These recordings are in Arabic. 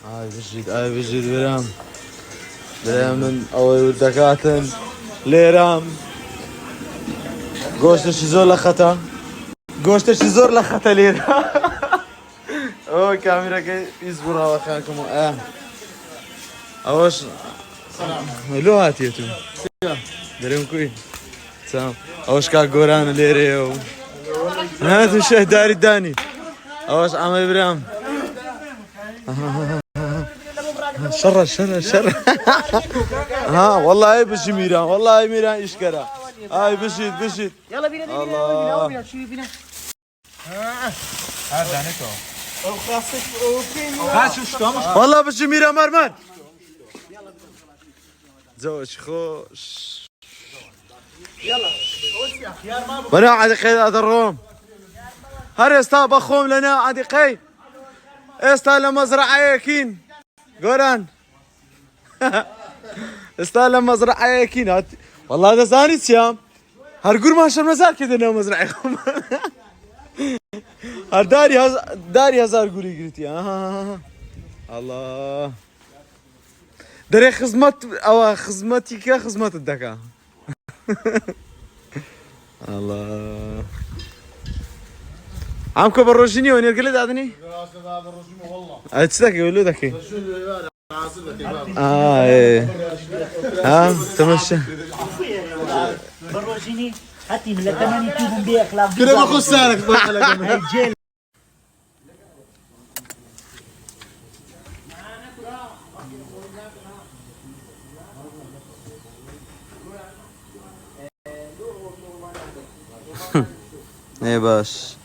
هاي بجد برام من أول دكاتن ليرام گوشتش زور لخطا گوشتش زور لخطا ليرام أوه كاميرا كي يصبر هوا خانكم أوش لو هاتي تو دريم كوي تمام أوش كا قوران ليريو هات الشيء داري داني أوش عم إبراهيم شر ها والله هاي بشي ميران والله هاي ميران إشكرا هاي بشيت يلا بينا شو بينا هذا دانيتو والله بشي ميران مرمان زوج خوش يلا بنا عدقي هذا الروم هر استا بخوم لنا عدقي استا لمزرعة يكين قران استا لمزرعة يكين والله هذا ثاني سيام هرقول ما شر مزال كذا انه مزرعة هر داري هزار قولي قلتي الله دري خزمت او خزمتي كخزمت الدكا الله عمكو بالروجيني وين القلد عدني؟ والله اتسدك يقولوا ذاك ايه تمشى بالروجيني هاتي من الثمانية تجيبهم بأخلاق كده بخص سالك جيل ايه باش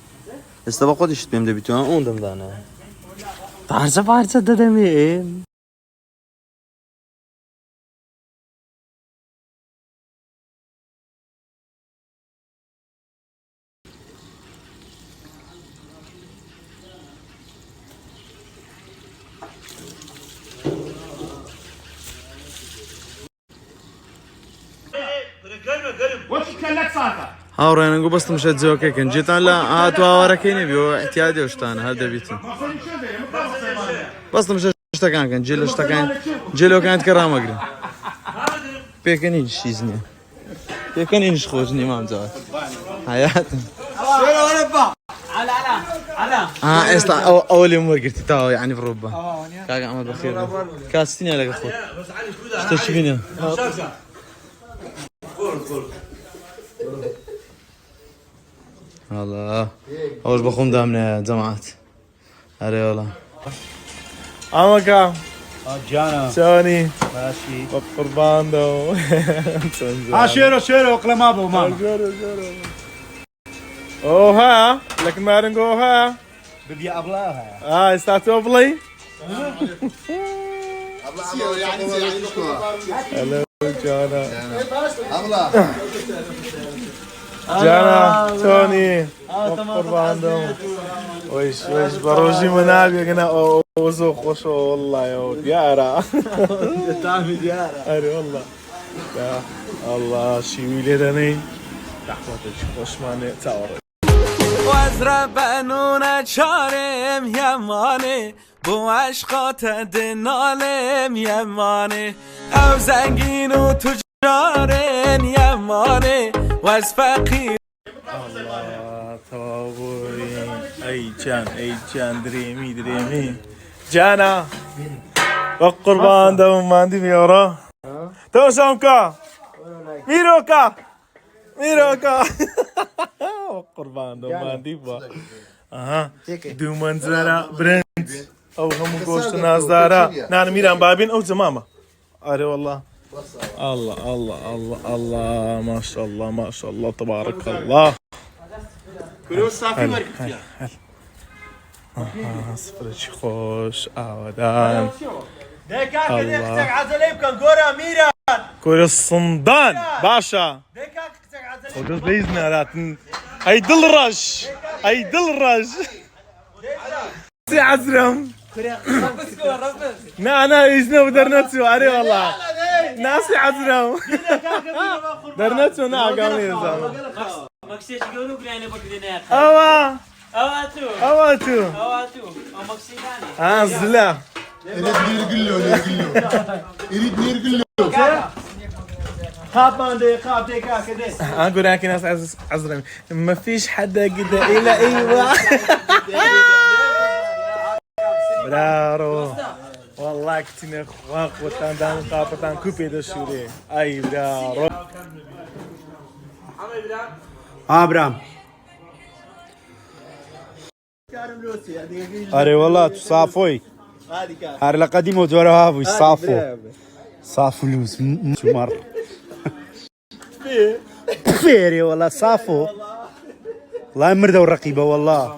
استبقوا دي شتميم ده بيتوان اوندم دانا تعرف ددمي ايه هاورين نقول بس مش هتزوكي كان جيت على هاتوا وراكيني بيو احتياجي وشتانا هذا بيتي بس مش اشتكان كان جيل اشتكان جيلو كانت كرامة قري بيكنين شيزني بيكنين شخوزني ما مزاج حياتي على اسطى اول يوم قلت تاو يعني في ربا كاك عمل بخير كاستني لك اخوي اشتشفيني الله اول بخوم دامنا جماعات هري والله عمكا جانا شوني ماشي قربان دو شيرو قلمابو ماما اوها لك مارنجو اوها بدي ابلاها استاتو ابلي هلو جانا جانا توني قربان دو ويش بروجي منابي قنا اوزو خوشو والله يا ديارة تعمل ديارة اري والله يا الله شي ويلدني تحوتش خوش ماني تاور وازرا بنونه چارم یمانه بو عشقات دنالم یمانه او زنگین و تجارن یمانه واز فقیر الله توابوي اي جان دريمي جانا وقربان دوم ماندي ميورا تو سامكا ميروكا قربان دوم ماندي با دو منزرا برنت او هم گوشت نازدارا نان ميران بابين او زماما اري والله الله ما شاء الله تبارك الله كلو صافي مركب صفرش خوش اودان ديكا كنختك عزليب كان قورا ميران كل الصندان باشا ديكا كنختك عزليب خدوس بيزنا راتن اي دل رج سي عزرم انا يزنا بدرنتسو اري والله ناسي عزرم درنتسو نا قامني زعما مكسيش يقولوا كلنا بكرينا اواتو اواتو مكسيكاني زلا خاب ماندي خاب ديكا كده اقول لك ناس عذرا ما فيش حدا كده الا ايوه برارو والله كتير خواق وتان قاطتان كوبي ده شوري اي برارو ابراهيم اري والله تصافوي هار لقديم ودورها ابو صافو صافو لوس مر فيري والله صافو والله مرده ورقيبه والله